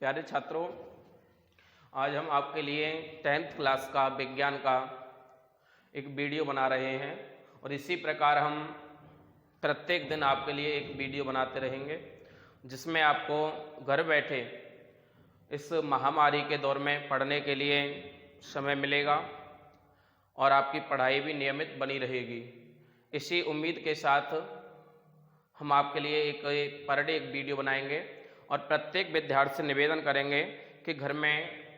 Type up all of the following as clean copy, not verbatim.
प्यारे छात्रों, आज हम आपके लिए 10th क्लास का विज्ञान का एक वीडियो बना रहे हैं और इसी प्रकार हम प्रत्येक दिन आपके लिए एक वीडियो बनाते रहेंगे जिसमें आपको घर बैठे इस महामारी के दौर में पढ़ने के लिए समय मिलेगा और आपकी पढ़ाई भी नियमित बनी रहेगी। इसी उम्मीद के साथ हम आपके लिए एक पर डे एक वीडियो बनाएंगे और प्रत्येक विद्यार्थी से निवेदन करेंगे कि घर में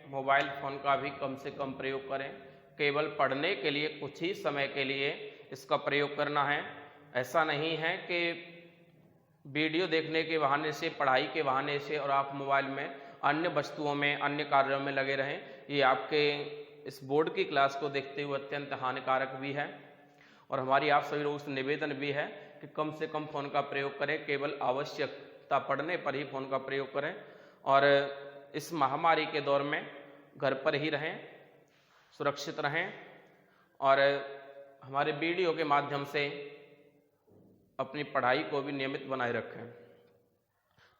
मोबाइल फ़ोन का भी कम से कम प्रयोग करें। केवल पढ़ने के लिए कुछ ही समय के लिए इसका प्रयोग करना है। ऐसा नहीं है कि वीडियो देखने के बहाने से, पढ़ाई के बहाने से और आप मोबाइल में अन्य वस्तुओं में, अन्य कार्यों में लगे रहें। ये आपके इस बोर्ड की क्लास को देखते हुए अत्यंत हानिकारक भी है और हमारी आप सभी लोगों से निवेदन भी है कि कम से कम फ़ोन का प्रयोग करें। केवल आवश्यकता पड़ने पर ही फ़ोन का प्रयोग करें और इस महामारी के दौर में घर पर ही रहें, सुरक्षित रहें और हमारे वीडियो के माध्यम से अपनी पढ़ाई को भी नियमित बनाए रखें।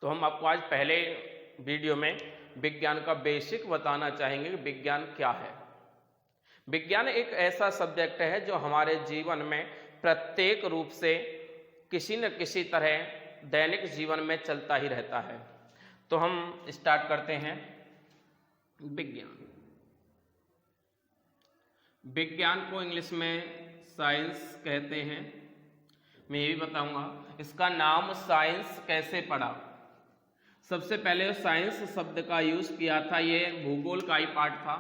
तो हम आपको आज पहले वीडियो में विज्ञान का बेसिक बताना चाहेंगे कि विज्ञान क्या है। विज्ञान एक ऐसा सब्जेक्ट है जो हमारे जीवन में प्रत्येक रूप से किसी न किसी तरह दैनिक जीवन में चलता ही रहता है। तो हम स्टार्ट करते हैं। विज्ञान, विज्ञान को इंग्लिश में साइंस कहते हैं। मैं ये भी बताऊंगा इसका नाम साइंस कैसे पड़ा। सबसे पहले साइंस शब्द का यूज किया था, ये भूगोल का ही पार्ट था।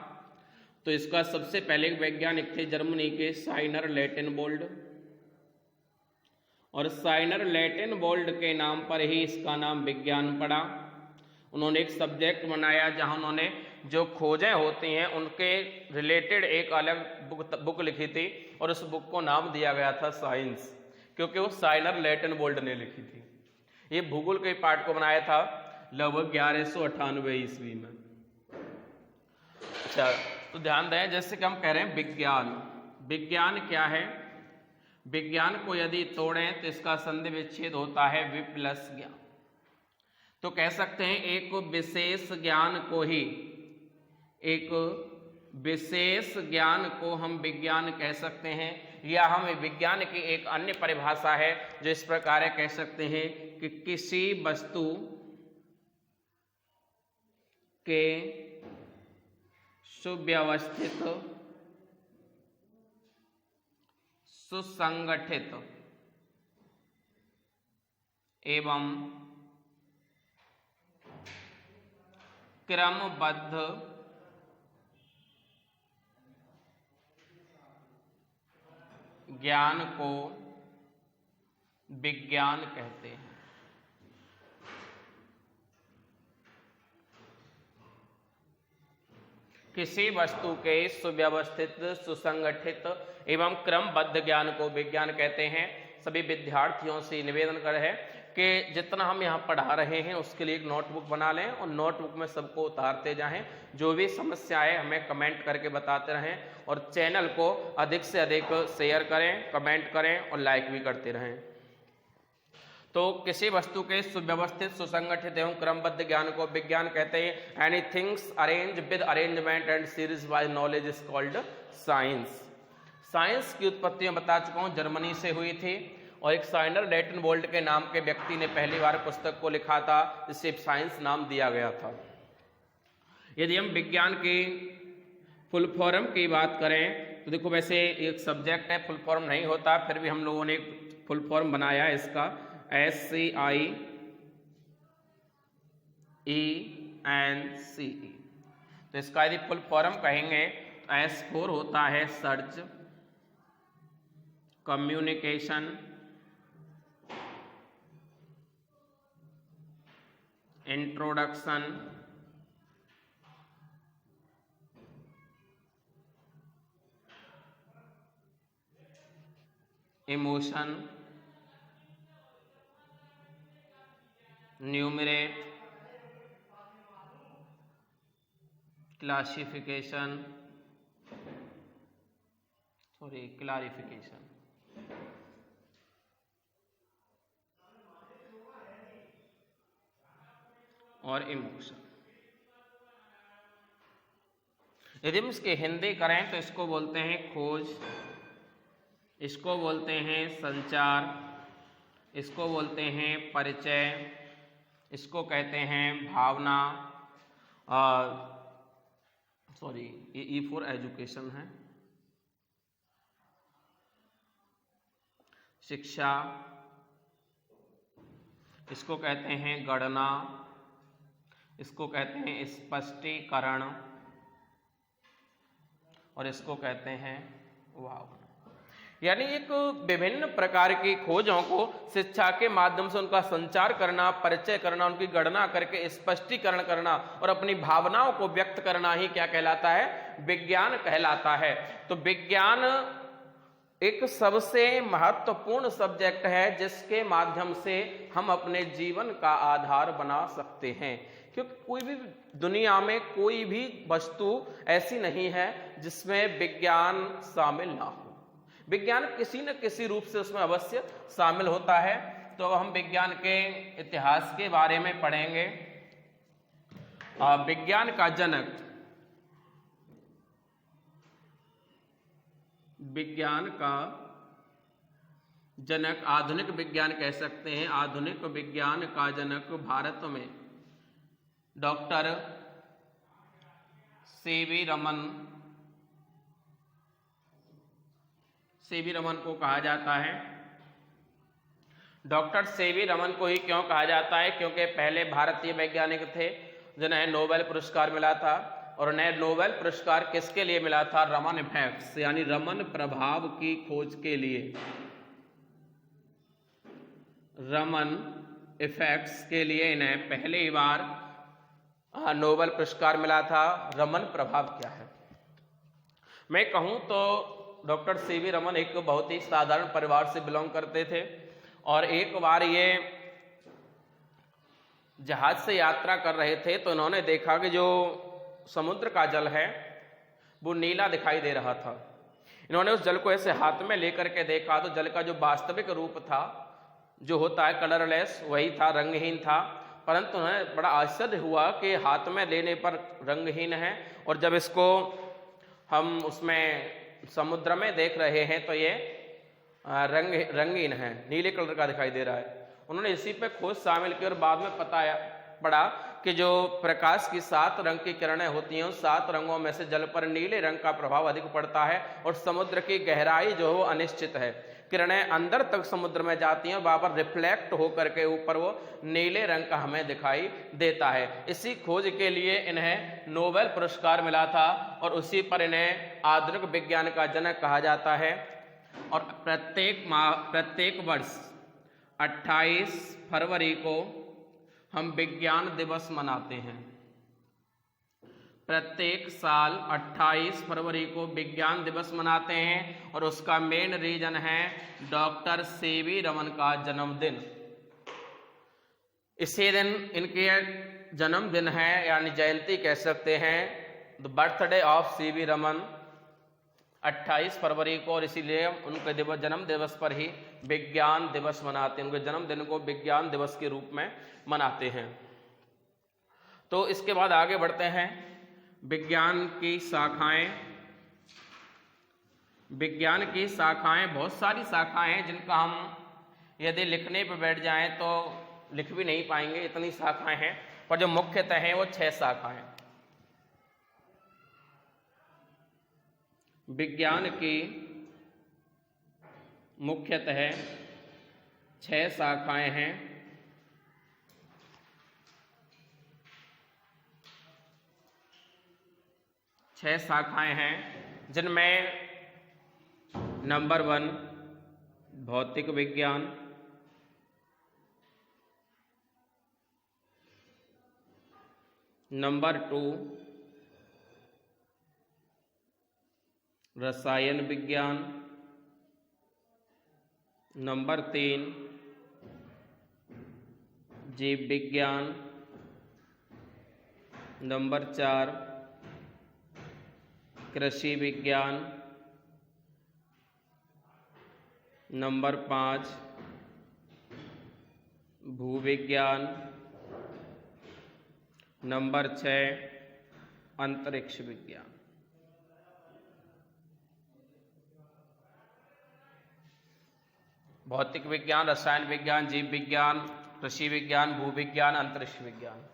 तो इसका सबसे पहले वैज्ञानिक थे जर्मनी के साइनर लेटेनबोल्ड और साइनर लेटेनबोल्ड के नाम पर ही इसका नाम विज्ञान पड़ा। उन्होंने एक सब्जेक्ट बनाया जहां उन्होंने जो खोजें होती हैं उनके रिलेटेड एक अलग बुक लिखी थी और उस बुक को नाम दिया गया था साइंस, क्योंकि वो साइनर लेटेनबोल्ड ने लिखी थी। ये भूगोल के पार्ट को बनाया था लगभग 1198 ईस्वी में। अच्छा, तो ध्यान दें, जैसे कि हम कह रहे हैं विज्ञान, विज्ञान क्या है? विज्ञान को यदि तोड़ें तो इसका संधि विच्छेद होता है वि प्लस ज्ञान। तो कह सकते हैं एक विशेष ज्ञान को ही, एक विशेष ज्ञान को हम विज्ञान कह सकते हैं, या हम विज्ञान की एक अन्य परिभाषा है जो इस प्रकार कह सकते हैं कि किसी वस्तु के सुव्यवस्थित, सुसंगठित एवं क्रमबद्ध ज्ञान को विज्ञान कहते हैं। किसी वस्तु के सुव्यवस्थित, सुसंगठित एवं क्रमबद्ध ज्ञान को विज्ञान कहते हैं। सभी विद्यार्थियों से निवेदन कर है कि जितना हम यहाँ पढ़ा रहे हैं उसके लिए एक नोटबुक बना लें और नोटबुक में सबको उतारते जाएं। जो भी समस्याएं हमें कमेंट करके बताते रहें और चैनल को अधिक से अधिक शेयर करें, कमेंट करें और लाइक भी करते रहें। तो किसी वस्तु के सुव्यवस्थित, सुसंगठित एवं क्रमबद्ध ज्ञान को विज्ञान कहते हैं। Anythings arrange with arrangement and series wise knowledge is called science. Science की उत्पत्ति में बता चुका हूं, जर्मनी से हुई थी और एक साइनर लेटेनबोल्ड के नाम के व्यक्ति ने पहली बार पुस्तक को लिखा था, जिसे साइंस नाम दिया गया था। यदि हम विज्ञान की फुल फॉर्म की बात करें तो देखो, वैसे एक सब्जेक्ट है, फुल फॉर्म नहीं होता, फिर भी हम लोगों ने एक फुल फॉर्म बनाया है इसका, SCIENCE। तो इसका यदि फुल फॉर्म कहेंगे तो S4 होता है search, communication, introduction, emotion, numerator, classification, clarification. और इमोशन। यदि हम इसकी हिंदी करें तो इसको बोलते हैं खोज, इसको बोलते हैं संचार, इसको बोलते हैं परिचय, इसको कहते हैं भावना, सॉरी ये ई फॉर एजुकेशन है, शिक्षा, इसको कहते हैं गणना, इसको कहते हैं स्पष्टीकरण और इसको कहते हैं भावना। यानी एक विभिन्न प्रकार की खोजों को शिक्षा के माध्यम से उनका संचार करना, परिचय करना, उनकी गणना करके स्पष्टीकरण करना और अपनी भावनाओं को व्यक्त करना ही क्या कहलाता है? विज्ञान कहलाता है। तो विज्ञान एक सबसे महत्वपूर्ण सब्जेक्ट है जिसके माध्यम से हम अपने जीवन का आधार बना सकते हैं, क्योंकि कोई भी दुनिया में कोई भी वस्तु ऐसी नहीं है जिसमें विज्ञान शामिल ना हो। विज्ञान किसी न किसी रूप से उसमें अवश्य शामिल होता है। तो अब हम विज्ञान के इतिहास के बारे में पढ़ेंगे। विज्ञान का जनक, विज्ञान का जनक, आधुनिक विज्ञान कह सकते हैं। आधुनिक विज्ञान का जनक भारत में डॉक्टर सीवी रमन को कहा जाता है। डॉक्टर सीवी रमन को ही क्यों कहा जाता है? क्योंकि पहले भारतीय वैज्ञानिक थे जिन्हें नोबेल पुरस्कार मिला था, और उन्हें नोबेल पुरस्कार किसके लिए मिला था? रमन इफेक्ट्स यानी रमन प्रभाव की खोज के लिए। रमन इफेक्ट्स के लिए इन्हें पहली बार नोबेल पुरस्कार मिला था। रमन प्रभाव क्या है? मैं कहूं तो डॉक्टर सीवी रमन एक बहुत ही साधारण परिवार से बिलोंग करते थे, और एक बार ये जहाज से यात्रा कर रहे थे तो इन्होंने देखा कि जो समुद्र का जल है वो नीला दिखाई दे रहा था। इन्होंने उस जल को ऐसे हाथ में लेकर के देखा तो जल का जो वास्तविक रूप था, जो होता है कलरलेस, वही था, रंगहीन था। परंतु उन्हें बड़ा आश्चर्य हुआ कि हाथ में लेने पर रंगहीन है, और जब इसको हम उसमें समुद्र में देख रहे हैं तो ये रंगीन है, नीले कलर का दिखाई दे रहा है। उन्होंने इसी पे खोज शामिल की और बाद में पड़ा कि जो प्रकाश की 7 रंग की किरणें होती हैं, उस 7 रंगों में से जल पर नीले रंग का प्रभाव अधिक पड़ता है, और समुद्र की गहराई जो है वो अनिश्चित है। किरणें अंदर तक समुद्र में जाती हैं, वहां पर रिफ्लेक्ट होकर के ऊपर वो नीले रंग का हमें दिखाई देता है। इसी खोज के लिए इन्हें नोबेल पुरस्कार मिला था, और उसी पर इन्हें आधुनिक विज्ञान का जनक कहा जाता है। और प्रत्येक वर्ष 28 फरवरी को हम विज्ञान दिवस मनाते हैं। प्रत्येक साल 28 फरवरी को विज्ञान दिवस मनाते हैं, और उसका मेन रीजन है डॉक्टर सीवी रमन का जन्मदिन। इसी दिन इनके जन्मदिन है, यानी जयंती कह सकते हैं, the birthday of CV Raman 28 फरवरी को, और इसीलिए उनके जन्म दिवस पर ही विज्ञान दिवस मनाते हैं। उनके जन्मदिन को विज्ञान दिवस के रूप में मनाते हैं। तो इसके बाद आगे बढ़ते हैं। विज्ञान की शाखाएं, विज्ञान की शाखाएं बहुत सारी शाखाएं हैं जिनका हम यदि लिखने पर बैठ जाएं तो लिख भी नहीं पाएंगे, इतनी शाखाएं हैं। पर जो मुख्यतः हैं वो 6 शाखाएं। विज्ञान की मुख्यतः 6 शाखाएं हैं। छह शाखाएं हैं जिनमें नंबर 1 भौतिक विज्ञान, नंबर 2 रसायन विज्ञान, नंबर 3 जीव विज्ञान, नंबर 4 कृषि विज्ञान, नंबर 5 भूविज्ञान, नंबर 6 अंतरिक्ष विज्ञान। भौतिक विज्ञान, रसायन विज्ञान, जीव विज्ञान, कृषि विज्ञान, भूविज्ञान, अंतरिक्ष विज्ञान।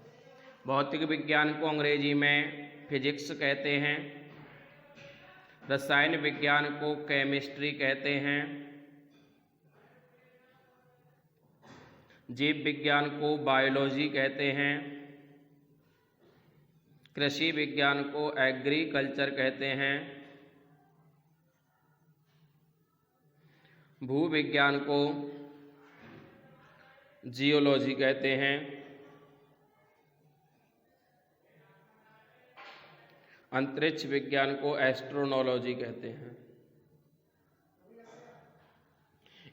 भौतिक विज्ञान को अंग्रेजी में फिजिक्स कहते हैं, रसायन विज्ञान को केमिस्ट्री कहते हैं, जीव विज्ञान को बायोलॉजी कहते हैं, कृषि विज्ञान को एग्रीकल्चर कहते हैं, भूविज्ञान को जियोलॉजी कहते हैं, अंतरिक्ष विज्ञान को एस्ट्रोनॉलॉजी कहते हैं।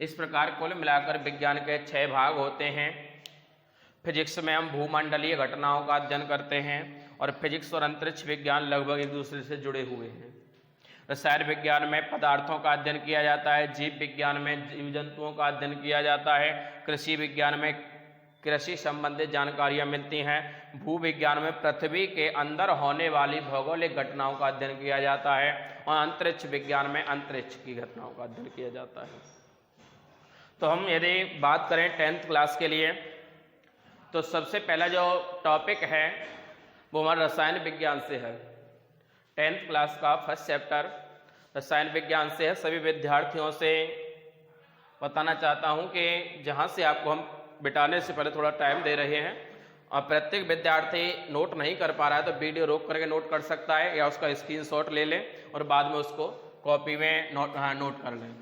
इस प्रकार कुल मिलाकर विज्ञान के 6 भाग होते हैं। फिजिक्स में हम भूमंडलीय घटनाओं का अध्ययन करते हैं और फिजिक्स और अंतरिक्ष विज्ञान लगभग एक दूसरे से जुड़े हुए हैं। रसायन विज्ञान में पदार्थों का अध्ययन किया जाता है, जीव विज्ञान में जीव जंतुओं का अध्ययन किया जाता है, कृषि विज्ञान में कृषि संबंधित जानकारियां मिलती हैं, भूविज्ञान में पृथ्वी के अंदर होने वाली भौगोलिक घटनाओं का अध्ययन किया जाता है और अंतरिक्ष विज्ञान में अंतरिक्ष की घटनाओं का अध्ययन किया जाता है। तो हम यदि बात करें 10th क्लास के लिए, तो सबसे पहला जो टॉपिक है वो हमारा रसायन विज्ञान से है। 10th क्लास का फर्स्ट चैप्टर रसायन विज्ञान से है। सभी विद्यार्थियों से बताना चाहता हूं कि जहां से आपको हम बिठाने से पहले थोड़ा टाइम दे रहे हैं और प्रत्येक विद्यार्थी नोट नहीं कर पा रहा है तो वीडियो रोक करके नोट कर सकता है या उसका स्क्रीनशॉट ले लें और बाद में उसको कॉपी में नोट कर लें।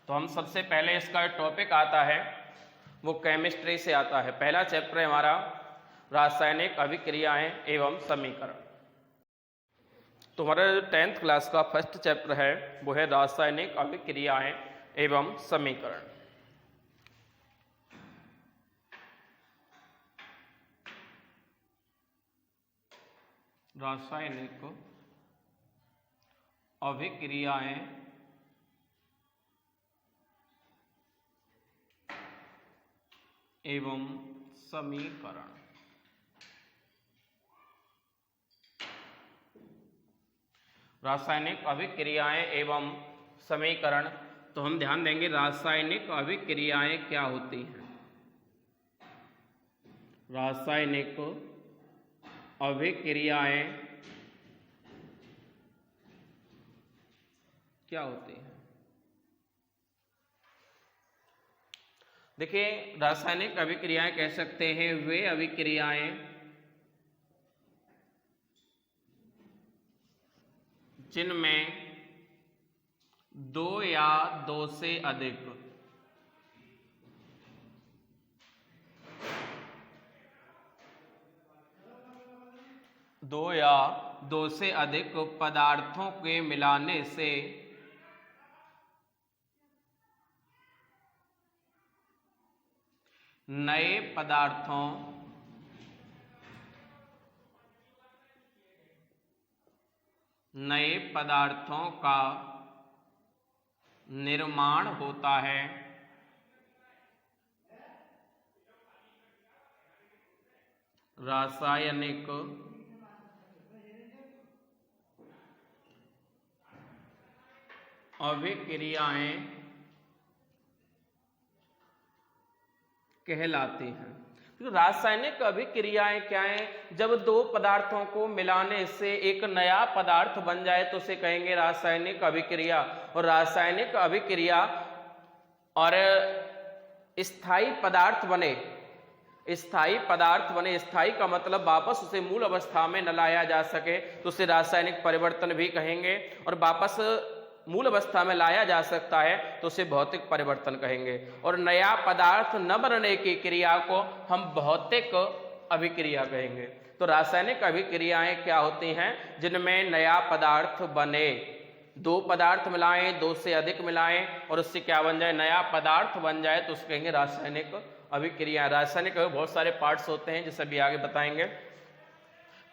तो हम सबसे पहले इसका टॉपिक आता है वो केमिस्ट्री से आता है। पहला चैप्टर है हमारा रासायनिक अभिक्रियाएं एवं समीकरण। तो हमारा 10th क्लास का फर्स्ट चैप्टर है वो है रासायनिक अभिक्रियाएं एवं समीकरण। रासायनिक अभिक्रियाएं एवं समीकरण। रासायनिक अभिक्रियाएं एवं समीकरण। तो हम ध्यान देंगे रासायनिक अभिक्रियाएं क्या होती हैं। रासायनिक अभिक्रियाएं क्या होती हैं। देखिए, रासायनिक अभिक्रियाएं कह सकते हैं वे अभिक्रियाएं जिनमें 2 या 2 से अधिक पदार्थों के मिलाने से नए पदार्थों का निर्माण होता है। रासायनिक अभिक्रियाएं कहलाती हैं। तो रासायनिक अभिक्रियाएं क्या हैं? जब 2 पदार्थों को मिलाने से एक नया पदार्थ बन जाए तो उसे कहेंगे रासायनिक अभिक्रिया। और रासायनिक अभिक्रिया और स्थायी पदार्थ बने, स्थायी का मतलब वापस उसे मूल अवस्था में न लाया जा सके तो उसे रासायनिक परिवर्तन भी कहेंगे। और वापस मूल अवस्था में लाया जा सकता है तो उसे भौतिक परिवर्तन कहेंगे। और नया पदार्थ न बनने की क्रिया को हम भौतिक अभिक्रिया कहेंगे। तो रासायनिक अभिक्रियाएं क्या होती हैं? जिनमें नया पदार्थ बने, 2 पदार्थ मिलाएं, 2 से अधिक मिलाएं और उससे क्या बन जाए, नया पदार्थ बन जाए तो उसको कहेंगे रासायनिक अभिक्रिया। रासायनिक बहुत सारे पार्ट्स होते हैं जिसे अभी आगे बताएंगे।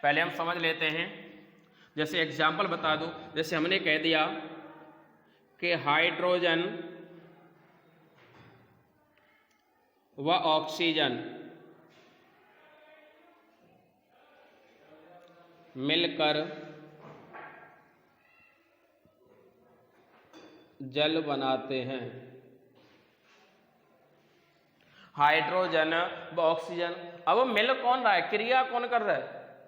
पहले हम समझ लेते हैं। जैसे एग्जाम्पल बता दूं, जैसे हमने कह दिया कि हाइड्रोजन व ऑक्सीजन मिलकर जल बनाते हैं। हाइड्रोजन व ऑक्सीजन। अब मिल कौन रहा है, क्रिया कौन कर रहा है,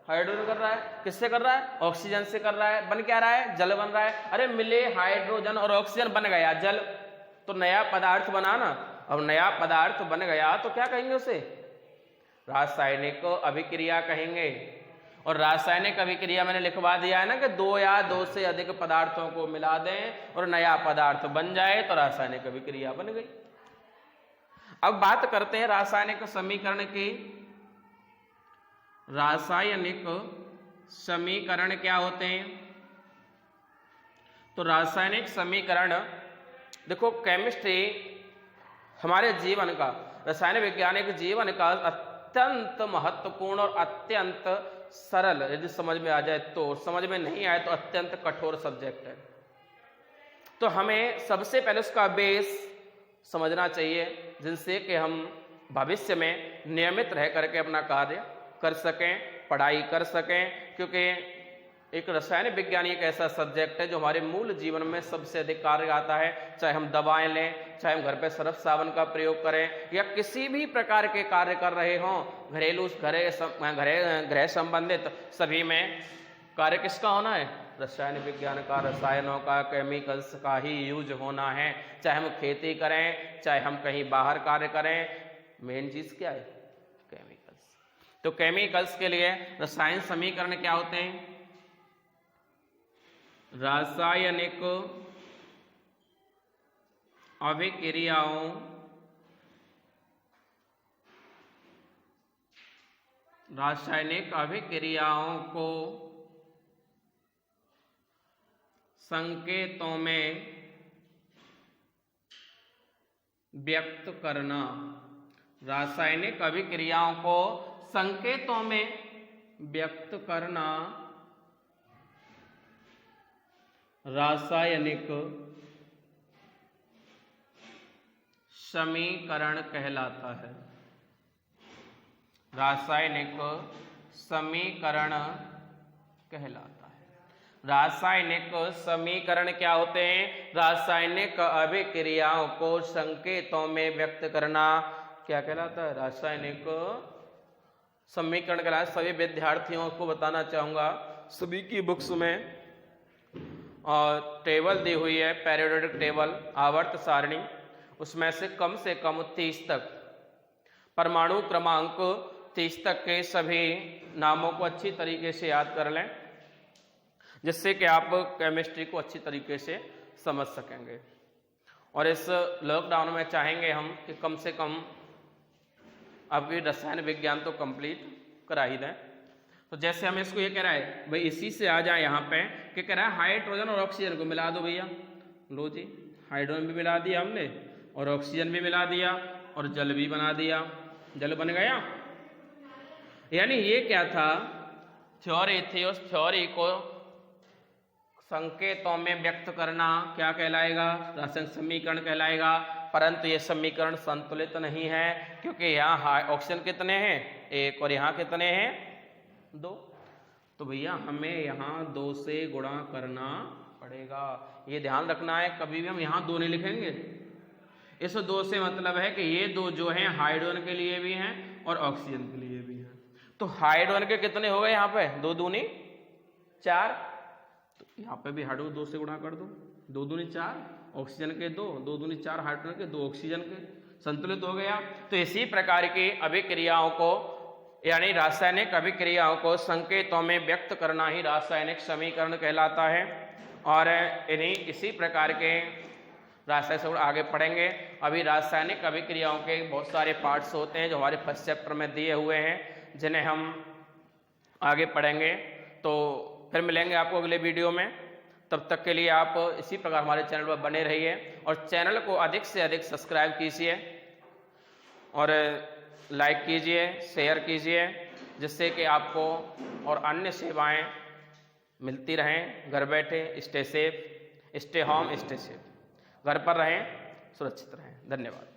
हाइड्रोजन कर रहा है। किससे कर रहा है, ऑक्सीजन से कर रहा है। बन क्या रहा है, जल बन रहा है। अरे मिले हाइड्रोजन और ऑक्सीजन, बन गया जल, तो नया पदार्थ बना ना। अब नया पदार्थ बन गया तो क्या कहेंगे उसे, रासायनिक अभिक्रिया कहेंगे। और रासायनिक अभिक्रिया मैंने लिखवा दिया है ना कि 2 या 2 से अधिक पदार्थों को मिला दें और नया पदार्थ बन जाए तो रासायनिक अभिक्रिया बन गई। अब बात करते हैं रासायनिक समीकरण की। रासायनिक समीकरण क्या होते हैं, तो रासायनिक समीकरण देखो, केमिस्ट्री हमारे जीवन का, रसायन वैज्ञानिक जीवन का अत्यंत महत्वपूर्ण और अत्यंत सरल, यदि समझ में आ जाए तो, समझ में नहीं आए तो अत्यंत कठोर सब्जेक्ट है। तो हमें सबसे पहले उसका बेस समझना चाहिए, जिनसे कि हम भविष्य में नियमित रह करके अपना कार्य कर सकें, पढ़ाई कर सकें। क्योंकि एक रसायन विज्ञान एक ऐसा सब्जेक्ट है जो हमारे मूल जीवन में सबसे अधिक कार्य आता है। चाहे हम दवाएं लें, चाहे हम घर पे सर्फ साबुन का प्रयोग करें, या किसी भी प्रकार के कार्य कर रहे हों, घरेलू गृह संबंधित सभी में कार्य किसका होना है, रसायन विज्ञान का, रसायनों का, केमिकल्स का ही यूज होना है। चाहे हम खेती करें, चाहे हम कहीं बाहर कार्य करें, मेन चीज क्या है, केमिकल्स। तो केमिकल्स के लिए रसायन समीकरण क्या होते हैं, रासायनिक अभिक्रियाओं को संकेतों में व्यक्त करना। रासायनिक अभिक्रियाओं को संकेतों में व्यक्त करना रासायनिक समीकरण कहलाता है। रासायनिक समीकरण कहलाता है। रासायनिक समीकरण क्या होते हैं, रासायनिक अभिक्रियाओं को संकेतों में व्यक्त करना क्या कहलाता है, रासायनिक समीकरण कहलाता है। सभी विद्यार्थियों को बताना चाहूंगा, सभी की बुक्स में और टेबल दी हुई है, पीरियोडिक टेबल, आवर्त सारणी, उसमें से कम 30 तक परमाणु क्रमांक 30 तक के सभी नामों को अच्छी तरीके से याद कर लें, जिससे कि आप केमिस्ट्री को अच्छी तरीके से समझ सकेंगे। और इस लॉकडाउन में चाहेंगे हम कि कम से कम आपकी रसायन विज्ञान तो कंप्लीट करा ही दें। तो जैसे हमें इसको ये कह रहा है भाई, इसी से आ जाए यहाँ पे, क्या कह रहा है, हाइड्रोजन और ऑक्सीजन को मिला दो भैया। लो जी, हाइड्रोजन भी मिला दिया हमने और ऑक्सीजन भी मिला दिया और जल भी बना दिया, जल बन गया। यानी ये क्या था, थ्योरी थी, उस थ्योरी को संकेतों में व्यक्त करना क्या कहलाएगा, रासायनिक समीकरण कहलाएगा। परंतु ये समीकरण संतुलित नहीं है, क्योंकि यहाँ ऑक्सीजन कितने हैं, 1, और यहाँ कितने हैं, 2। तो भैया हमें यहाँ 2 से गुणा करना पड़ेगा, ये ध्यान रखना है। कभी भी हम यहाँ 2 नहीं लिखेंगे। इस 2 से मतलब है कि ये 2 जो हैं हाइड्रोजन के लिए भी हैं और ऑक्सीजन के लिए भी हैं। तो हाइड्रोजन के कितने हो गए यहाँ पे, 2 दूनी 4, तो यहाँ पे भी हाइड्रोजन 2 से गुणा कर दो, 2 दूनी 4, ऑक्सीजन के 2, 2 दूनी 4 हाइड्रोजन के, 2 ऑक्सीजन के, संतुलित हो गया। तो इसी प्रकार की अभिक्रियाओं को, यानी रासायनिक अभिक्रियाओं को संकेतों में व्यक्त करना ही रासायनिक समीकरण कहलाता है। और इसी प्रकार के रासायनिक समीकरण आगे पढ़ेंगे। अभी रासायनिक अभिक्रियाओं के बहुत सारे पार्ट्स होते हैं जो हमारे फर्स्ट चैप्टर में दिए हुए हैं, जिन्हें हम आगे पढ़ेंगे। तो फिर मिलेंगे आपको अगले वीडियो में। तब तक के लिए आप इसी प्रकार हमारे चैनल पर बने रहिए और चैनल को अधिक से अधिक सब्सक्राइब कीजिए और लाइक कीजिए, शेयर कीजिए, जिससे कि आपको और अन्य सेवाएं मिलती रहें घर बैठे। Stay safe, stay home, stay safe, घर पर रहें, सुरक्षित रहें। धन्यवाद।